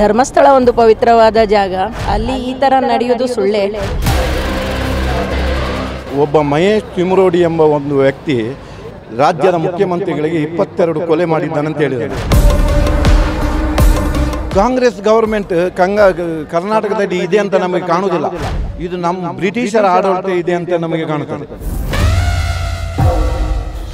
ಧರ್ಮಸ್ಥಳ ಒಂದು ಪವಿತ್ರವಾದ ಜಾಗ, ಅಲ್ಲಿ ಈ ಥರ ನಡೆಯೋದು ಸುಳ್ಳೇ. ಒಬ್ಬ ಮಹೇಶ್ ತಿಮರೋಡಿ ಎಂಬ ಒಂದು ವ್ಯಕ್ತಿ ರಾಜ್ಯದ ಮುಖ್ಯಮಂತ್ರಿಗಳಿಗೆ 22 ಕೊಲೆ ಮಾಡಿದ್ದಾನಂತ ಹೇಳಿದ್ದಾರೆ. ಕಾಂಗ್ರೆಸ್ ಗವರ್ಮೆಂಟ್ ಕರ್ನಾಟಕದಲ್ಲಿ ಇದೆ ಅಂತ ನಮಗೆ ಕಾಣುವುದಿಲ್ಲ. ಇದು ನಮ್ಮ ಬ್ರಿಟಿಷರ ಆಡಳಿತ ಇದೆ ಅಂತ ನಮಗೆ ಕಾಣುತ್ತದೆ.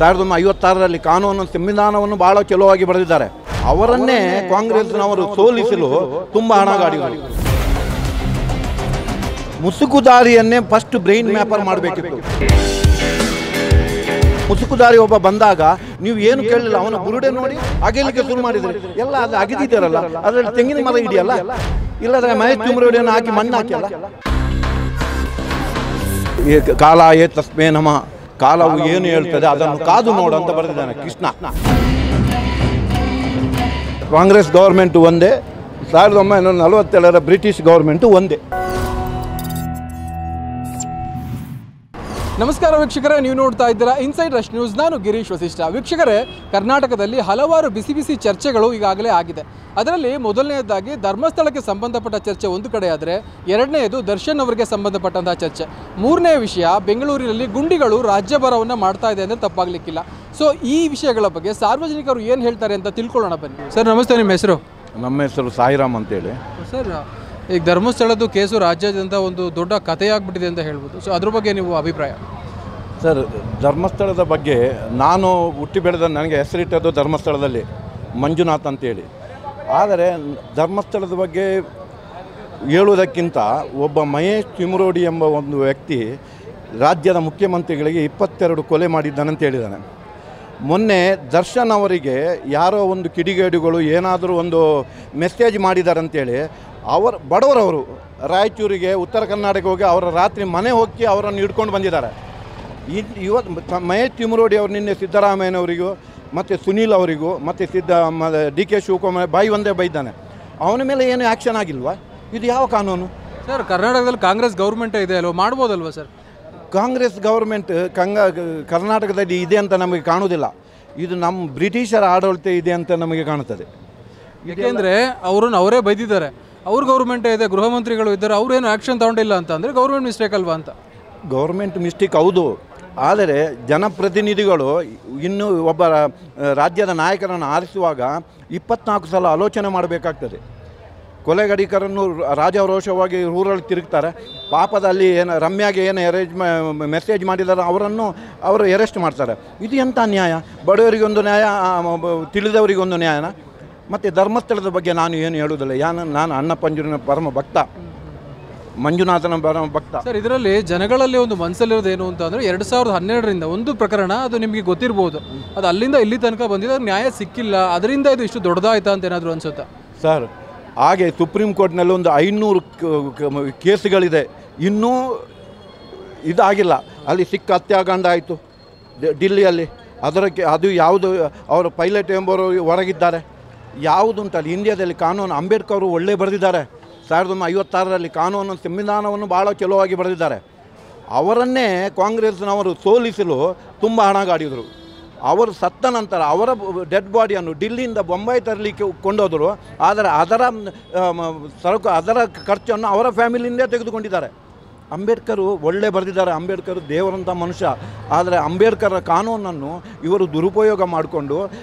1956ರಲ್ಲಿ ಕಾನೂನು ಸಂವಿಧಾನವನ್ನು ಬಹಳ ಚಲೋವಾಗಿ ಬರೆದಿದ್ದಾರೆ. ಅವರನ್ನೇ ಕಾಂಗ್ರೆಸ್ನವರು ಸೋಲಿಸಲು ತುಂಬ ಹಣಗಾಡಿದರು. ಮುಸುಕುದಾರಿಯನ್ನೇ ಫಸ್ಟ್ ಬ್ರೈನ್ ಮ್ಯಾಪರ್ ಮಾಡಬೇಕಿತ್ತು. ಮುಸುಕುದಾರಿ ಒಬ್ಬ ಬಂದಾಗ ನೀವು ಏನು ಕೇಳಲಿಲ್ಲ, ಅವನ ಬುರುಡೆ ನೋಡಿ ಅಗೆಯಲಿಕ್ಕೆ ಶುರು ಮಾಡಿದ್ರಿ. ಎಲ್ಲ ಅದು ಅಗೆದಿದ್ದಾರಲ್ಲ, ಅದರಲ್ಲಿ ತೆಂಗಿನ ಮರ ಇದೆಯಲ್ಲ, ಇಲ್ಲದ್ರೆ ಮಹೇಶ್ ತಿಮರೋಡಿಯನ್ನು ಹಾಕಿ ಮಣ್ಣು ಹಾಕಿಯಲ್ಲ. ಕಾಲ ತಸ್ಮೇ ನಮಃ, ಕಾಲವು ಏನು ಹೇಳ್ತದೆ ಅದನ್ನು ಕಾದು ನೋಡು ಅಂತ ಬರೆದಿದ್ದಾನೆ ಕೃಷ್ಣ. ಕಾಂಗ್ರೆಸ್ ಗೌರ್ಮೆಂಟ್ ಒಂದೇ, 1947ರ ಬ್ರಿಟಿಷ್ ಗೌರ್ಮೆಂಟು ಒಂದೇ. ನಮಸ್ಕಾರ ವೀಕ್ಷಕರೇ, ನೀವು ನೋಡ್ತಾ ಇದ್ದೀರಾ ಇನ್ಸೈಡ್ ರಶ್ ನ್ಯೂಸ್. ನಾನು ಗಿರೀಶ್ ವಸಿಷ್ಠ. ವೀಕ್ಷಕರೇ, ಕರ್ನಾಟಕದಲ್ಲಿ ಹಲವಾರು ಬಿಸಿ ಬಿಸಿ ಚರ್ಚೆಗಳು ಈಗಾಗಲೇ ಆಗಿದೆ. ಅದರಲ್ಲಿ ಮೊದಲನೆಯದಾಗಿ ಧರ್ಮಸ್ಥಳಕ್ಕೆ ಸಂಬಂಧಪಟ್ಟ ಚರ್ಚೆ ಒಂದು ಕಡೆ ಆದರೆ, ಎರಡನೆಯದು ದರ್ಶನ್ ಅವರಿಗೆ ಸಂಬಂಧಪಟ್ಟಂತಹ ಚರ್ಚೆ. ಮೂರನೇ ವಿಷಯ, ಬೆಂಗಳೂರಿನಲ್ಲಿ ಗುಂಡಿಗಳು ರಾಜ್ಯಭಾರವನ್ನು ಮಾಡ್ತಾ ಇದೆ ಅಂದರೆ ತಪ್ಪಾಗಲಿಕ್ಕಿಲ್ಲ. ಸೊ ಈ ವಿಷಯಗಳ ಬಗ್ಗೆ ಸಾರ್ವಜನಿಕರು ಏನು ಹೇಳ್ತಾರೆ ಅಂತ ತಿಳ್ಕೊಳ್ಳೋಣ ಬನ್ನಿ. ಸರ್ ನಮಸ್ತೆ, ನಿಮ್ಮ ಹೆಸರು? ನಮ್ಮ ಹೆಸರು ಸಾಯಿರಾಮ್ ಅಂತೇಳಿ. ಸರ್, ಈಗ ಧರ್ಮಸ್ಥಳದ್ದು ಕೇಸು ರಾಜ್ಯಾದ್ಯಂತ ಒಂದು ದೊಡ್ಡ ಕಥೆಯಾಗ್ಬಿಟ್ಟಿದೆ ಅಂತ ಹೇಳ್ಬೋದು. ಸೊ ಅದ್ರ ಬಗ್ಗೆ ನೀವು ಅಭಿಪ್ರಾಯ? ಸರ್, ಧರ್ಮಸ್ಥಳದ ಬಗ್ಗೆ ನಾನು ಹುಟ್ಟಿ ಬೆಳೆದ, ನನಗೆ ಹೆಸರಿಟ್ಟದ್ದು ಧರ್ಮಸ್ಥಳದಲ್ಲಿ ಮಂಜುನಾಥ್ ಅಂತೇಳಿ. ಆದರೆ ಧರ್ಮಸ್ಥಳದ ಬಗ್ಗೆ ಹೇಳುವುದಕ್ಕಿಂತ ಒಬ್ಬ ಮಹೇಶ್ ತಿಮರೋಡಿ ಎಂಬ ಒಂದು ವ್ಯಕ್ತಿ ರಾಜ್ಯದ ಮುಖ್ಯಮಂತ್ರಿಗಳಿಗೆ 22 ಕೊಲೆ ಮಾಡಿದ್ದಾನಂತ ಹೇಳಿದ್ದಾನೆ. ಮೊನ್ನೆ ದರ್ಶನ್ ಅವರಿಗೆ ಯಾರೋ ಒಂದು ಕಿಡಿಗೇಡಿಗಳು ಏನಾದರೂ ಒಂದು ಮೆಸೇಜ್ ಮಾಡಿದಾರಂತೇಳಿ ಬಡವರವರು ರಾಯಚೂರಿಗೆ, ಉತ್ತರ ಕರ್ನಾಟಕ ಹೋಗಿ ಅವರ ರಾತ್ರಿ ಮನೆ ಹೋಗಿ ಅವರನ್ನು ಹಿಡ್ಕೊಂಡು ಬಂದಿದ್ದಾರೆ. ಇವತ್ತು ಮಹೇಶ್ ತಿಮರೋಡಿ ಅವರು ನಿನ್ನೆ ಸಿದ್ದರಾಮಯ್ಯನವರಿಗೂ ಮತ್ತು ಸುನೀಲ್ ಅವರಿಗೂ ಮತ್ತು DK ಶಿವಕುಮಾರ್ ಬಾಯಿ ಒಂದೇ ಬೈದಾನೆ. ಅವನ ಮೇಲೆ ಏನು ಆ್ಯಕ್ಷನ್ ಆಗಿಲ್ವಾ? ಇದು ಯಾವ ಕಾನೂನು ಸರ್? ಕರ್ನಾಟಕದಲ್ಲಿ ಕಾಂಗ್ರೆಸ್ ಗೌರ್ಮೆಂಟೇ ಇದೆ ಅಲ್ವ, ಮಾಡ್ಬೋದಲ್ವ ಸರ್? ಕಾಂಗ್ರೆಸ್ ಗೌರ್ಮೆಂಟ್ ಕರ್ನಾಟಕದಲ್ಲಿ ಇದೆ ಅಂತ ನಮಗೆ ಕಾಣುವುದಿಲ್ಲ. ಇದು ನಮ್ಮ ಬ್ರಿಟಿಷರ ಆಡಳಿತ ಇದೆ ಅಂತ ನಮಗೆ ಕಾಣುತ್ತದೆ. ಏಕೆಂದರೆ ಅವರೇ ಬೈದಿದ್ದಾರೆ. ಅವ್ರ ಗೌರ್ಮೆಂಟೇ ಇದೆ, ಗೃಹ ಮಂತ್ರಿಗಳು ಇದ್ದಾರೆ, ಅವ್ರೇನು ಆ್ಯಕ್ಷನ್ ತಗೊಂಡಿಲ್ಲ ಅಂತ ಅಂದರೆ ಗೌರ್ಮೆಂಟ್ ಮಿಸ್ಟೇಕ್ ಅಲ್ವಾ ಅಂತ? ಗೌರ್ಮೆಂಟ್ ಮಿಸ್ಟೇಕ್ ಹೌದು, ಆದರೆ ಜನಪ್ರತಿನಿಧಿಗಳು ಇನ್ನೂ ಒಬ್ಬ ರಾಜ್ಯದ ನಾಯಕರನ್ನು ಆರಿಸುವಾಗ 24 ಸಲ ಆಲೋಚನೆ ಮಾಡಬೇಕಾಗ್ತದೆ. ಕೊಲೆಗಡಿಕರನ್ನು ರಾಜಾರೋಷವಾಗಿ ಊರಲ್ಲಿ ತಿರುಗ್ತಾರೆ. ಪಾಪದಲ್ಲಿ ಏನು ರಮ್ಯಾಗೆ ಏನು ಮೆಸೇಜ್ ಮಾಡಿದಾರೋ ಅವರು ಅರೆಸ್ಟ್ ಮಾಡ್ತಾರೆ. ಇದು ಎಂಥ ನ್ಯಾಯ? ಬಡವರಿಗೊಂದು ನ್ಯಾಯ, ತಿಳಿದವರಿಗೊಂದು ನ್ಯಾಯನ? ಮತ್ತು ಧರ್ಮಸ್ಥಳದ ಬಗ್ಗೆ ನಾನು ಏನು ಹೇಳುವುದಿಲ್ಲ. ನಾನು ಅಣ್ಣಪ್ಪಂಜುರಿನ ಪರಮ ಭಕ್ತ, ಮಂಜುನಾಥನ ಪರಮ ಭಕ್ತ. ಸರ್, ಇದರಲ್ಲಿ ಜನಗಳಲ್ಲಿ ಒಂದು ಮನಸ್ಸಲ್ಲಿರೋದು ಏನು ಅಂತ ಅಂದರೆ, 2012ರಿಂದ ಒಂದು ಪ್ರಕರಣ, ಅದು ನಿಮಗೆ ಗೊತ್ತಿರ್ಬೋದು, ಅದು ಅಲ್ಲಿಂದ ಇಲ್ಲಿ ತನಕ ಬಂದಿದೆ, ಅದು ನ್ಯಾಯ ಸಿಕ್ಕಿಲ್ಲ, ಅದರಿಂದ ಇದು ಇಷ್ಟು ದೊಡ್ಡದಾಯ್ತಾ ಅಂತ ಏನಾದರೂ ಅನಿಸುತ್ತಾ? ಸರ್, ಹಾಗೆ ಸುಪ್ರೀಂ ಕೋರ್ಟ್ನಲ್ಲಿ ಒಂದು 500 ಕೇಸುಗಳಿದೆ, ಇನ್ನೂ ಇದಾಗಿಲ್ಲ. ಅಲ್ಲಿ ಸಿಕ್ಕ ಹತ್ಯಾಕಾಂಡ ಆಯಿತು ಡಿಲ್ಲಿಯಲ್ಲಿ, ಅದು ಯಾವುದು ಅವರು ಪೈಲಟ್ ಎಂಬವರು ಹೊರಗಿದ್ದಾರೆ. ಯಾವುದುಂಟಲ್ಲಿ ಇಂಡಿಯಾದಲ್ಲಿ ಕಾನೂನು ಅಂಬೇಡ್ಕರ್ ಅವರು ಒಳ್ಳೆ ಬರೆದಿದ್ದಾರೆ. 1956ರಲ್ಲಿ ಕಾನೂನು ಸಂವಿಧಾನವನ್ನು ಭಾಳ ಚಲೋವಾಗಿ ಬರೆದಿದ್ದಾರೆ. ಅವರನ್ನೇ ಕಾಂಗ್ರೆಸ್ನವರು ಸೋಲಿಸಲು ತುಂಬ ಹಣಗಾಡಿದರು. ಅವರು ಸತ್ತ ನಂತರ ಅವರ ಡೆಡ್ ಬಾಡಿಯನ್ನು ಡಿಲ್ಲಿಯಿಂದ ಬೊಂಬೈ ತರಲಿಕ್ಕೆ ಕೊಂಡೋದರು. ಆದರೆ ಅದರ ಖರ್ಚನ್ನು ಅವರ ಫ್ಯಾಮಿಲಿಯಿಂದೇ ತೆಗೆದುಕೊಂಡಿದ್ದಾರೆ. ಅಂಬೇಡ್ಕರ್ ಒಳ್ಳೆ ಬರೆದಿದ್ದಾರೆ. ಅಂಬೇಡ್ಕರ್ ದೇವರಂಥ ಮನುಷ್ಯ. ಆದರೆ ಅಂಬೇಡ್ಕರ್ ಕಾನೂನನ್ನು ಇವರು ದುರುಪಯೋಗ ಮಾಡಿಕೊಂಡು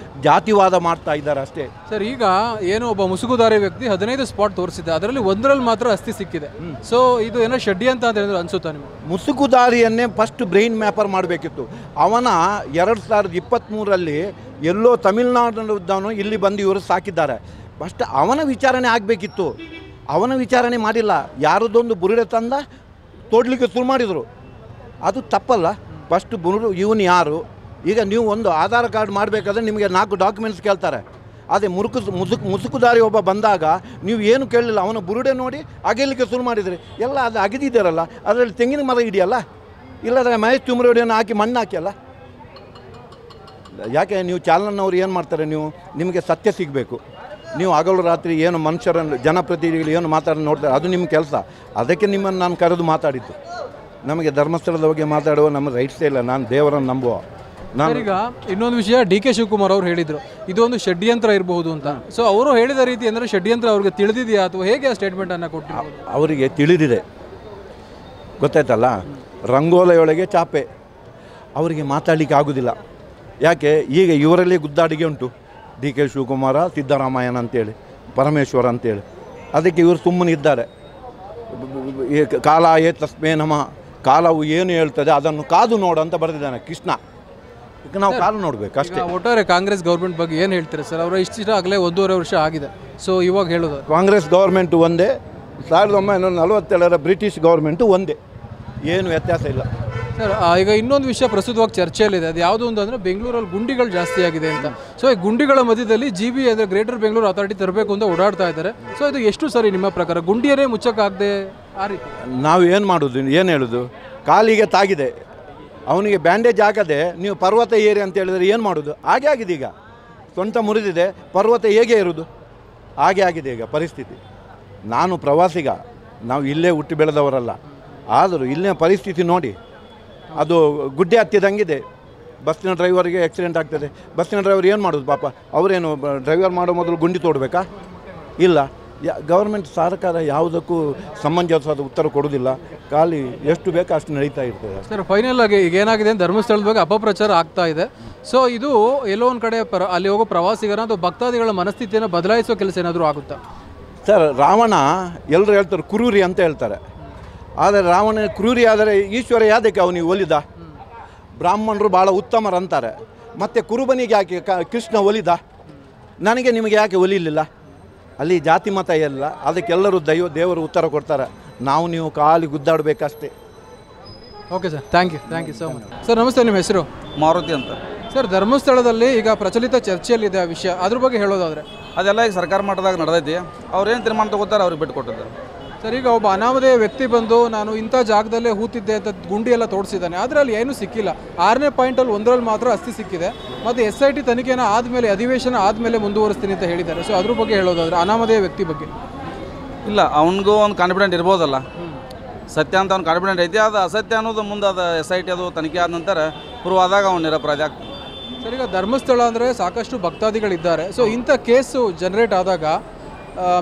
ಜಾತಿವಾದ ಮಾಡ್ತಾ ಇದ್ದಾರೆ ಅಷ್ಟೇ. ಸರ್, ಈಗ ಏನೋ ಒಬ್ಬ ಮುಸುಗುದಾರಿ ವ್ಯಕ್ತಿ 15 ಸ್ಪಾಟ್ ತೋರಿಸಿದೆ, ಅದರಲ್ಲಿ ಒಂದರಲ್ಲಿ ಮಾತ್ರ ಅಸ್ಥಿ ಸಿಕ್ಕಿದೆ. ಸೊ ಇದು ಏನೋ ಷಡ್ಯ ಅಂತ ಹೇಳಿದ್ರೆ ಅನಿಸುತ್ತಾ ನಿಮಗೆ? ಮುಸುಗುದಾರಿಯನ್ನೇ ಫಸ್ಟ್ ಬ್ರೈನ್ ಮ್ಯಾಪರ್ ಮಾಡಬೇಕಿತ್ತು. ಅವನ 2023ರಲ್ಲಿ ಎಲ್ಲೋ ತಮಿಳುನಾಡಿನವನು ಇಲ್ಲಿ ಬಂದು ಇವರು ಸಾಕಿದ್ದಾರೆ. ಫಸ್ಟ್ ಅವನ ವಿಚಾರಣೆ ಆಗಬೇಕಿತ್ತು. ಅವನ ವಿಚಾರಣೆ ಮಾಡಿಲ್ಲ. ಯಾರದೊಂದು ಬುರುಡೆ ತಂದ ತೋಡ್ಲಿಕ್ಕೆ ಶುರು ಮಾಡಿದರು. ಅದು ತಪ್ಪಲ್ಲ. ಫಸ್ಟ್ ಇವನು ಯಾರು? ಈಗ ನೀವು ಒಂದು ಆಧಾರ್ ಕಾರ್ಡ್ ಮಾಡಬೇಕಾದ್ರೆ ನಿಮಗೆ 4 ಡಾಕ್ಯುಮೆಂಟ್ಸ್ ಕೇಳ್ತಾರೆ. ಅದೇ ಮುಸುಕುದಾರಿ ಒಬ್ಬ ಬಂದಾಗ ನೀವು ಏನು ಕೇಳಲಿಲ್ಲ, ಅವನ ಬುರುಡೆ ನೋಡಿ ಅಗೆಯಲಿಕ್ಕೆ ಶುರು ಮಾಡಿದ್ರಿ. ಎಲ್ಲ ಅದು ಅಗೆದಿದ್ದಾರಲ್ಲ, ಅದರಲ್ಲಿ ತೆಂಗಿನ ಮರ ಇದೆಯಲ್ಲ, ಇಲ್ಲದ್ರೆ ಮಹೇಶ್ ತಿಮರೋಡಿಯನ್ನು ಹಾಕಿ ಮಣ್ಣು ಹಾಕಿಯಲ್ಲ. ಯಾಕೆ ನೀವು ಚಾಲನವ್ರು ಏನು ಮಾಡ್ತಾರೆ? ನಿಮಗೆ ಸತ್ಯ ಸಿಗಬೇಕು. ನೀವು ಹಗಲು ರಾತ್ರಿ ಏನು ಮನುಷ್ಯರನ್ನು, ಜನಪ್ರತಿನಿಧಿಗಳು ಏನು ಮಾತಾಡಿ ನೋಡ್ತಾರೆ, ಅದು ನಿಮ್ಮ ಕೆಲಸ. ಅದಕ್ಕೆ ನಿಮ್ಮನ್ನು ನಾನು ಕರೆದು ಮಾತಾಡಿದ್ದು. ನಮಗೆ ಧರ್ಮಸ್ಥಳದ ಬಗ್ಗೆ ಮಾತಾಡುವ ನಮ್ಮ ರೈಟ್ಸೇ ಇಲ್ಲ. ನಾನು ದೇವರನ್ನು ನಂಬುವ. ಈಗ ಇನ್ನೊಂದು ವಿಷಯ, ಡಿ ಕೆ ಶಿವಕುಮಾರ್ ಅವರು ಹೇಳಿದರು ಇದೊಂದು ಷಡ್ಯಂತ್ರ ಇರಬಹುದು ಅಂತ. ಸೊ ಅವರು ಹೇಳಿದ ರೀತಿ ಅಂದರೆ ಷಡ್ಯಂತ್ರ ಅವ್ರಿಗೆ ತಿಳಿದಿದೆಯಾ ಅಥವಾ ಹೇಗೆ ಸ್ಟೇಟ್ಮೆಂಟನ್ನು ಕೊಟ್ಟಿರ್ಬೋದು? ಅವರಿಗೆ ತಿಳಿದಿದೆ, ಗೊತ್ತಾಯ್ತಲ್ಲ. ರಂಗೋಲೆಯೊಳಗೆ ಚಾಪೆ, ಅವರಿಗೆ ಮಾತಾಡಲಿಕ್ಕೆ ಆಗೋದಿಲ್ಲ. ಯಾಕೆ, ಈಗ ಇವರಲ್ಲಿ ಗುದ್ದಾಡಿಗೆ ಉಂಟು, ಡಿ ಕೆ ಶಿವಕುಮಾರ, ಸಿದ್ದರಾಮಯ್ಯನ ಅಂತೇಳಿ, ಪರಮೇಶ್ವರ ಅಂತೇಳಿ. ಅದಕ್ಕೆ ಇವರು ಸುಮ್ಮನೆ ಇದ್ದಾರೆ. ಕಾಲ ತಸ್ಮೇ ನಮಃ, ಕಾಲವು ಏನು ಹೇಳ್ತದೆ ಅದನ್ನು ಕಾದು ನೋಡು ಅಂತ ಬರೆದಿದ್ದಾನೆ ಕೃಷ್ಣ. ಈಗ ನಾವು ಕಾಲು ನೋಡ್ಬೇಕು ಅಷ್ಟೇ. ಒಟ್ಟಾರೆ ಕಾಂಗ್ರೆಸ್ ಗೌರ್ಮೆಂಟ್ ಬಗ್ಗೆ ಏನು ಹೇಳ್ತೀರಾ ಸರ್? ಅವರ ಇಷ್ಟ ಆಗಲೇ 1.5 ವರ್ಷ ಆಗಿದೆ. ಸೊ ಇವಾಗ ಹೇಳೋದು ಕಾಂಗ್ರೆಸ್ ಗೌರ್ಮೆಂಟು ಒಂದೇ, 1947 ಬ್ರಿಟಿಷ್ ಗೌರ್ಮೆಂಟು ಒಂದೇ, ಏನು ವ್ಯತ್ಯಾಸ ಇಲ್ಲ ಸರ್. ಈಗ ಇನ್ನೊಂದು ವಿಷಯ ಪ್ರಸ್ತುತವಾಗಿ ಚರ್ಚೆಯಲ್ಲಿದೆ, ಅದು ಯಾವುದು ಅಂದರೆ ಬೆಂಗಳೂರಲ್ಲಿ ಗುಂಡಿಗಳು ಜಾಸ್ತಿ ಆಗಿದೆ ಅಂತ. ಸೊ ಈ ಗುಂಡಿಗಳ ಮಧ್ಯದಲ್ಲಿ GB ಅಂದರೆ ಗ್ರೇಟರ್ ಬೆಂಗಳೂರು ಅಥಾರಿಟಿ ತರಬೇಕು ಅಂತ ಓಡಾಡ್ತಾ ಇದ್ದಾರೆ. ಸೊ ಇದು ಎಷ್ಟು ಸರಿ ನಿಮ್ಮ ಪ್ರಕಾರ? ಗುಂಡಿಯರೇ ಮುಚ್ಚಕ್ಕಾಗದೆ ಆ ರೀತಿ ನಾವು ಏನು ಮಾಡೋದು, ಏನು ಹೇಳೋದು? ಕಾಲಿಗೆ ತಾಗಿದೆ, ಅವನಿಗೆ ಬ್ಯಾಂಡೇಜ್ ಹಾಕದೆ ನೀವು ಪರ್ವತ ಏರಿ ಅಂತ ಹೇಳಿದರೆ ಏನು ಮಾಡೋದು? ಹಾಗೆ ಆಗಿದೆ. ಈಗ ಸೊಂಟ ಮುರಿದಿದೆ, ಪರ್ವತ ಹೇಗೆ ಇರೋದು? ಹಾಗೆ ಆಗಿದೆ ಈಗ ಪರಿಸ್ಥಿತಿ. ನಾನು ಪ್ರವಾಸಿಗ, ನಾವು ಇಲ್ಲೇ ಹುಟ್ಟಿ ಬೆಳೆದವರಲ್ಲ, ಆದರೂ ಇಲ್ಲಿನ ಪರಿಸ್ಥಿತಿ ನೋಡಿ, ಅದು ಗುಡ್ಡೆ ಹತ್ತಿದಂಗಿದೆ. ಬಸ್ಸಿನ ಡ್ರೈವರಿಗೆ ಆಕ್ಸಿಡೆಂಟ್ ಆಗ್ತದೆ. ಬಸ್ಸಿನ ಡ್ರೈವರ್ ಏನು ಮಾಡೋದು ಪಾಪ? ಅವರೇನು ಡ್ರೈವರ್ ಮಾಡೋ ಮೊದಲು ಗುಂಡಿ ತೋಡಬೇಕಾ? ಇಲ್ಲ. ಗೌರ್ಮೆಂಟ್ ಸರ್ಕಾರ ಯಾವುದಕ್ಕೂ ಸಮಂಜಸವಾದ ಉತ್ತರ ಕೊಡೋದಿಲ್ಲ. ಖಾಲಿ ಎಷ್ಟು ಬೇಕೋ ಅಷ್ಟು ನಡೀತಾ ಇರ್ತದೆ ಸರ್. ಫೈನಲ್ ಆಗಿ ಈಗ ಏನಾಗಿದೆ, ಧರ್ಮಸ್ಥಳದ ಬಗ್ಗೆ ಅಪಪ್ರಚಾರ ಆಗ್ತಾ ಇದೆ. ಸೊ ಇದು ಎಲ್ಲೋ ಒಂದು ಕಡೆ ಅಲ್ಲಿ ಹೋಗೋ ಪ್ರವಾಸಿಗರ ಅಥವಾ ಭಕ್ತಾದಿಗಳ ಮನಸ್ಥಿತಿಯನ್ನು ಬದಲಾಯಿಸೋ ಕೆಲಸ ಏನಾದರೂ ಆಗುತ್ತಾ ಸರ್? ರಾವಣ ಎಲ್ಲರೂ ಹೇಳ್ತಾರೆ ಕ್ರೂರಿ ಅಂತ ಹೇಳ್ತಾರೆ, ಆದರೆ ರಾವಣ ಕ್ರೂರಿ ಆದರೆ ಈಶ್ವರ ಯಾವುದಕ್ಕೆ ಅವನಿಗೆ ಒಲಿದ? ಬ್ರಾಹ್ಮಣರು ಭಾಳ ಉತ್ತಮರಂತಾರೆ, ಮತ್ತು ಕುರುಬನಿಗೆ ಯಾಕೆ ಕೃಷ್ಣ ಒಲಿದ? ನನಗೆ ನಿಮಗೆ ಯಾಕೆ ಒಲಿಲಿಲ್ಲ? ಅಲ್ಲಿ ಜಾತಿ ಮತ ಎಲ್ಲ, ಅದಕ್ಕೆಲ್ಲರೂ ದೇವರು ಉತ್ತರ ಕೊಡ್ತಾರೆ. ನಾವು ನೀವು ಖಾಲಿ ಗುದ್ದಾಡಬೇಕಷ್ಟೇ. Okay sir, thank you so much. Sir ನಮಸ್ತೆ, ನಿಮ್ಮ ಹೆಸರು? ಮಾರುತಿ ಅಂತ ಸರ್. ಧರ್ಮಸ್ಥಳದಲ್ಲಿ ಈಗ ಪ್ರಚಲಿತ ಚರ್ಚೆಯಲ್ಲಿದೆ ಆ ವಿಷಯ, ಅದ್ರ ಬಗ್ಗೆ ಹೇಳೋದಾದರೆ? ಅದೆಲ್ಲ ಈಗ ಸರ್ಕಾರ ಮಟ್ಟದಾಗ ನಡೆದೈತಿ. ಅವ್ರೇನು ತೀರ್ಮಾನ ತಗೋತಾರೆ ಅವ್ರಿಗೆ ಬಿಟ್ಟು ಕೊಟ್ಟಿದ್ದಾರೆ ಸರ್. ಈಗ ಒಬ್ಬ ಅನಾಮಧೇಯ ವ್ಯಕ್ತಿ ಬಂದು ನಾನು ಇಂಥ ಜಾಗದಲ್ಲೇ ಹೂತಿದ್ದೆ ಅಂತ ಗುಂಡಿ ಎಲ್ಲ ತೋರಿಸಿದ್ದಾನೆ, ಆದರೆ ಅಲ್ಲಿ ಏನೂ ಸಿಕ್ಕಿಲ್ಲ. 6ನೇ ಪಾಯಿಂಟಲ್ಲಿ ಒಂದರಲ್ಲಿ ಮಾತ್ರ ಅಸ್ಥಿ ಸಿಕ್ಕಿದೆ. ಮತ್ತು SIT ತನಿಖೆನ ಆದಮೇಲೆ, ಅಧಿವೇಶನ ಆದಮೇಲೆ ಮುಂದುವರಿಸ್ತೀನಿ ಅಂತ ಹೇಳಿದ್ದಾರೆ. ಸೊ ಅದ್ರ ಬಗ್ಗೆ ಹೇಳೋದಾದರೆ, ಅನಾಮಧೇಯ ವ್ಯಕ್ತಿ ಬಗ್ಗೆ? ಇಲ್ಲ, ಅವನಿಗೂ ಒಂದು ಕಾನ್ಫಿಡೆಂಟ್ ಇರ್ಬೋದಲ್ಲ, ಸತ್ಯ ಅಂತ ಅವ್ನು ಕಾನ್ಫಿಡೆಂಟ್ ಐತಿ. ಅದು ಅಸತ್ಯ ಅನ್ನೋದು ಮುಂದೆ ಅದು SIT ಅದು ತನಿಖೆ ಆದ ನಂತರ ಪ್ರೂವ್ ಆದಾಗ ಅವ್ನು ನಿರಪರಾಧಿ ಆಗ್ತಾನೆ. ಸರ್, ಈಗ ಧರ್ಮಸ್ಥಳ ಅಂದರೆ ಸಾಕಷ್ಟು ಭಕ್ತಾದಿಗಳಿದ್ದಾರೆ. ಸೊ ಇಂಥ ಕೇಸು ಜನರೇಟ್ ಆದಾಗ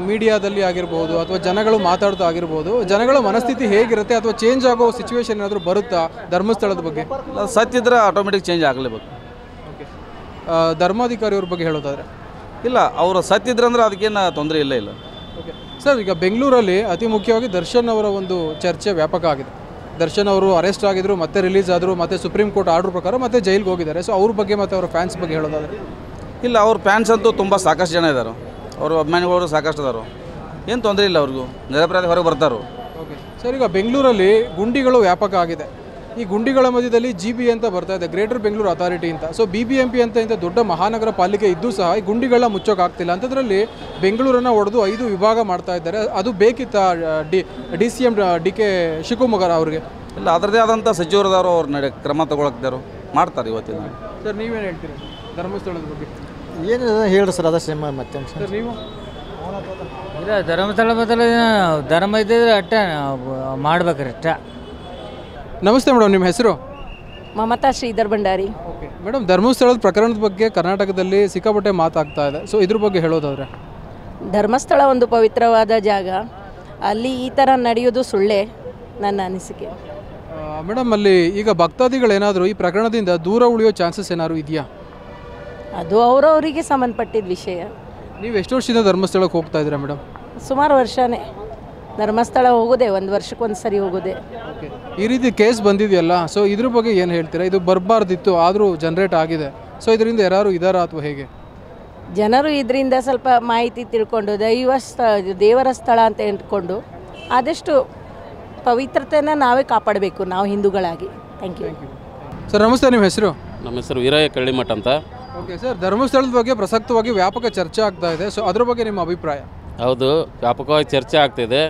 ಮೀಡಿಯಾದಲ್ಲಿ ಆಗಿರ್ಬೋದು ಅಥವಾ ಜನಗಳು ಮಾತಾಡ್ತಾ ಆಗಿರ್ಬೋದು, ಜನಗಳ ಮನಸ್ಥಿತಿ ಹೇಗಿರುತ್ತೆ ಅಥವಾ ಚೇಂಜ್ ಆಗೋ ಸಿಚುವೇಶನ್ ಏನಾದರೂ ಬರುತ್ತಾ ಧರ್ಮಸ್ಥಳದ ಬಗ್ಗೆ? ಸತ್ಯ ಇದ್ರೆ ಆಟೋಮೆಟಿಕ್ ಚೇಂಜ್ ಆಗಲೇಬೇಕು. ಓಕೆ. ಧರ್ಮಾಧಿಕಾರಿಯವ್ರ ಬಗ್ಗೆ ಹೇಳೋದಾದರೆ? ಇಲ್ಲ, ಅವರು ಸತ್ಯ ಇದ್ರಂದ್ರೆ ಅದಕ್ಕೇನು ತೊಂದರೆ ಇಲ್ಲ. Okay sir. ಈಗ ಬೆಂಗಳೂರಲ್ಲಿ ಅತಿ ಮುಖ್ಯವಾಗಿ ದರ್ಶನ್ ಅವರ ಒಂದು ಚರ್ಚೆ ವ್ಯಾಪಕ ಆಗಿದೆ. ದರ್ಶನ್ ಅವರು ಅರೆಸ್ಟ್ ಆಗಿದ್ರು, ಮತ್ತೆ ರಿಲೀಸ್ ಆದರು, ಮತ್ತು ಸುಪ್ರೀಂ ಕೋರ್ಟ್ ಆರ್ಡರ್ ಪ್ರಕಾರ ಮತ್ತೆ ಜೈಲಿಗೆ ಹೋಗಿದ್ದಾರೆ. ಸೊ ಅವ್ರ ಬಗ್ಗೆ ಮತ್ತು ಅವರ ಫ್ಯಾನ್ಸ್ ಬಗ್ಗೆ ಹೇಳೋದಾದರೆ? ಇಲ್ಲ, ಅವ್ರ ಫ್ಯಾನ್ಸ್ ಅಂತೂ ತುಂಬ ಸಾಕಷ್ಟು ಜನ ಇದ್ದಾರೆ, ಅವರು ಅಭಿಮಾನಿಗಳು ಸಾಕಷ್ಟು ಅದಾರು, ಏನು ತೊಂದರೆ ಇಲ್ಲ ಅವ್ರಿಗೂ, ನಿರಪರಾಧಿ ಹೊರಗೆ ಬರ್ತಾರೋ. Okay sir. ಈಗ ಬೆಂಗಳೂರಲ್ಲಿ ಗುಂಡಿಗಳು ವ್ಯಾಪಕ ಆಗಿದೆ. ಈ ಗುಂಡಿಗಳ ಮಧ್ಯದಲ್ಲಿ GB ಅಂತ ಬರ್ತಾ ಇದೆ, ಗ್ರೇಟರ್ ಬೆಂಗಳೂರು ಅಥಾರಿಟಿ ಅಂತ. ಸೊ BBMP ಅಂತ ಇಂಥ ದೊಡ್ಡ ಮಹಾನಗರ ಪಾಲಿಕೆ ಇದ್ದು ಸಹ ಈ ಗುಂಡಿಗಳನ್ನ ಮುಚ್ಚೋಕ್ಕಾಗ್ತಿಲ್ಲ. ಅಂಥದ್ರಲ್ಲಿ ಬೆಂಗಳೂರನ್ನು ಹೊಡೆದು 5 ವಿಭಾಗ ಮಾಡ್ತಾ ಇದ್ದಾರೆ. ಅದು ಬೇಕಿತ್ತ DCM DK ಶಿವಕುಮಾರ್ ಅವ್ರಿಗೆ? ಇಲ್ಲ, ಅದರದೇ ಆದಂಥ ಸಚಿವರದವರು ಅವ್ರು ಕ್ರಮ ತಗೊಳಕ್ತಾರೋ ಮಾಡ್ತಾರೆ ಇವತ್ತಿನ. ಸರ್ ನೀವೇನು ಹೇಳ್ತೀರಿ ಧರ್ಮಸ್ಥಳದ ಬಗ್ಗೆ? ಏನು ಹೇಳ್ರಿ ಸರ್, ಅದ ಸೇಮ್ ಮತ್ತೆ ಸರ್ ನೀವು? ಇಲ್ಲ, ಧರ್ಮಸ್ಥಳ ಬದಲ ಧರ್ಮ ಇದ್ದಿದ್ರೆ ಅಟ್ಟ ಮಾಡ್ಬೇಕ್ರಿ ಅಷ್ಟ. ನಮಸ್ತೆ ಮೇಡಮ್, ನಿಮ್ಮ ಹೆಸರು? ಮಮತಾ ಶ್ರೀಧರ್ ಭಂಡಾರಿ. ಓಕೆ ಮೇಡಮ್, ಧರ್ಮಸ್ಥಳದ ಪ್ರಕರಣದ ಬಗ್ಗೆ ಕರ್ನಾಟಕದಲ್ಲಿ ಸಿಕ್ಕಾಪಟ್ಟೆ ಮಾತಾಗ್ತಾ ಇದೆ. ಸೊ ಇದ್ರ ಬಗ್ಗೆ ಹೇಳೋದಾದರೆ? ಧರ್ಮಸ್ಥಳ ಒಂದು ಪವಿತ್ರವಾದ ಜಾಗ, ಅಲ್ಲಿ ಈ ಥರ ನಡೆಯೋದು ಸುಳ್ಳೇ ನನ್ನ ಅನಿಸಿಕೆ. ಮೇಡಮ್, ಅಲ್ಲಿ ಈಗ ಭಕ್ತಾದಿಗಳೇನಾದರೂ ಈ ಪ್ರಕರಣದಿಂದ ದೂರ ಉಳಿಯೋ ಚಾನ್ಸಸ್ ಏನಾದ್ರು ಇದೆಯಾ? ಅದು ಅವರವರಿಗೆ ಸಂಬಂಧಪಟ್ಟಿದ್ದ ವಿಷಯ. ನೀವು ಎಷ್ಟು ವರ್ಷದಿಂದ ಧರ್ಮಸ್ಥಳಕ್ಕೆ ಹೋಗ್ತಾ ಇದ್ದೀರಾ ಮೇಡಮ್? ಸುಮಾರು ವರ್ಷನೇ ಧರ್ಮಸ್ಥಳ ಹೋಗೋದೆ, 1 ವರ್ಷಕ್ಕೊಂದು ಸರಿ ಹೋಗೋದೆ. ಓಕೆ. ಈ ರೀತಿ ಕೇಸ್ ಬಂದಿದೆಯಲ್ಲ, ಸೊ ಇದ್ರ ಬಗ್ಗೆ ಏನು ಹೇಳ್ತೀರಾ? ಇದು ಬರಬಾರ್ದಿತ್ತು, ಆದರೂ ಜನ್ರೇಟ್ ಆಗಿದೆ. ಸೊ ಇದರಿಂದ ಯಾರು ಇದ್ದಾರಾ ಅಥವಾ ಹೇಗೆ? ಜನರು ಇದರಿಂದ ಸ್ವಲ್ಪ ಮಾಹಿತಿ ತಿಳ್ಕೊಂಡು ದೇವರ ಸ್ಥಳ ಅಂತ ಎಂದ್ಕೊಂಡು ಆದಷ್ಟು ಪವಿತ್ರತೆಯನ್ನು ನಾವೇ ಕಾಪಾಡಬೇಕು, ನಾವು ಹಿಂದೂಗಳಾಗಿ. Thank you. ಸರ್ ನಮಸ್ತೆ, ನಿಮ್ಮ ಹೆಸರು? ನಮ್ಮ ಹೆಸರು ವೀರಯ್ಯ ಕಳ್ಳಿಮಠ ಅಂತ. ಓಕೆ ಸರ್, ಧರ್ಮಸ್ಥಳದ ಬಗ್ಗೆ ಪ್ರಸಕ್ತವಾಗಿ ವ್ಯಾಪಕ ಚರ್ಚೆ ಆಗ್ತಾ ಇದೆ. ಸೊ ಅದ್ರ ಬಗ್ಗೆ ನಿಮ್ಮ ಅಭಿಪ್ರಾಯ? ಹೌದು, ವ್ಯಾಪಕವಾಗಿ ಚರ್ಚೆ ಆಗ್ತಿದೆ.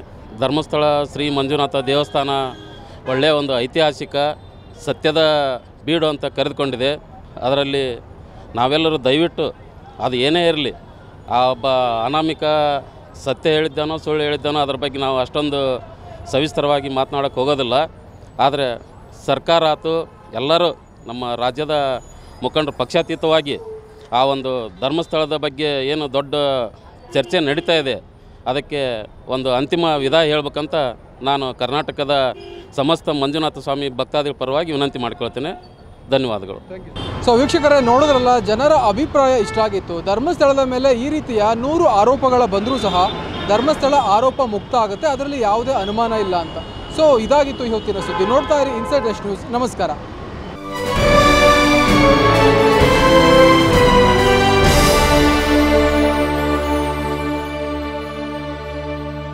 ಧರ್ಮಸ್ಥಳ ಶ್ರೀ ಮಂಜುನಾಥ ದೇವಸ್ಥಾನ ಒಳ್ಳೆಯ ಒಂದು ಐತಿಹಾಸಿಕ ಸತ್ಯದ ಬೀಡು ಅಂತ ಕರೆದುಕೊಂಡಿದೆ. ಅದರಲ್ಲಿ ನಾವೆಲ್ಲರೂ ದಯವಿಟ್ಟು ಅದು ಏನೇ ಇರಲಿ, ಆ ಒಬ್ಬ ಅನಾಮಿಕ ಸತ್ಯ ಹೇಳಿದ್ದಾನೋ ಸುಳ್ಳು ಹೇಳಿದ್ದಾನೋ ಅದ್ರ ಬಗ್ಗೆ ನಾವು ಅಷ್ಟೊಂದು ಸವಿಸ್ತರವಾಗಿ ಮಾತನಾಡೋಕ್ಕೆ ಹೋಗೋದಿಲ್ಲ. ಆದರೆ ಸರ್ಕಾರ ಆಯ್ತು, ಎಲ್ಲರೂ ನಮ್ಮ ರಾಜ್ಯದ ಮುಖಂಡರು ಪಕ್ಷಾತೀತವಾಗಿ ಆ ಒಂದು ಧರ್ಮಸ್ಥಳದ ಬಗ್ಗೆ ಏನು ದೊಡ್ಡ ಚರ್ಚೆ ನಡೀತಾ ಇದೆ, ಅದಕ್ಕೆ ಒಂದು ಅಂತಿಮ ವಿದಾಯ ಹೇಳ್ಬೇಕಂತ ನಾನು ಕರ್ನಾಟಕದ ಸಮಸ್ತ ಮಂಜುನಾಥ ಸ್ವಾಮಿ ಭಕ್ತಾದಿಗಳ ಪರವಾಗಿ ವಿನಂತಿ ಮಾಡಿಕೊಳ್ತೇನೆ. ಧನ್ಯವಾದಗಳು. ಸೊ ವೀಕ್ಷಕರೇ, ನೋಡಿದ್ರಲ್ಲ, ಜನರ ಅಭಿಪ್ರಾಯ ಇಷ್ಟ ಆಗಿತ್ತು. ಧರ್ಮಸ್ಥಳದ ಮೇಲೆ ಈ ರೀತಿಯ 100 ಆರೋಪಗಳ ಬಂದರೂ ಸಹ ಧರ್ಮಸ್ಥಳ ಆರೋಪ ಮುಕ್ತ ಆಗುತ್ತೆ, ಅದರಲ್ಲಿ ಯಾವುದೇ ಅನುಮಾನ ಇಲ್ಲ ಅಂತ. ಸೊ ಇದಾಗಿತ್ತು ಇವತ್ತಿನ ಸುದ್ದಿ. ನೋಡ್ತಾ ಇರಿ ಇನ್ಸೈಡ್ ರಶ್ ನ್ಯೂಸ್. ನಮಸ್ಕಾರ.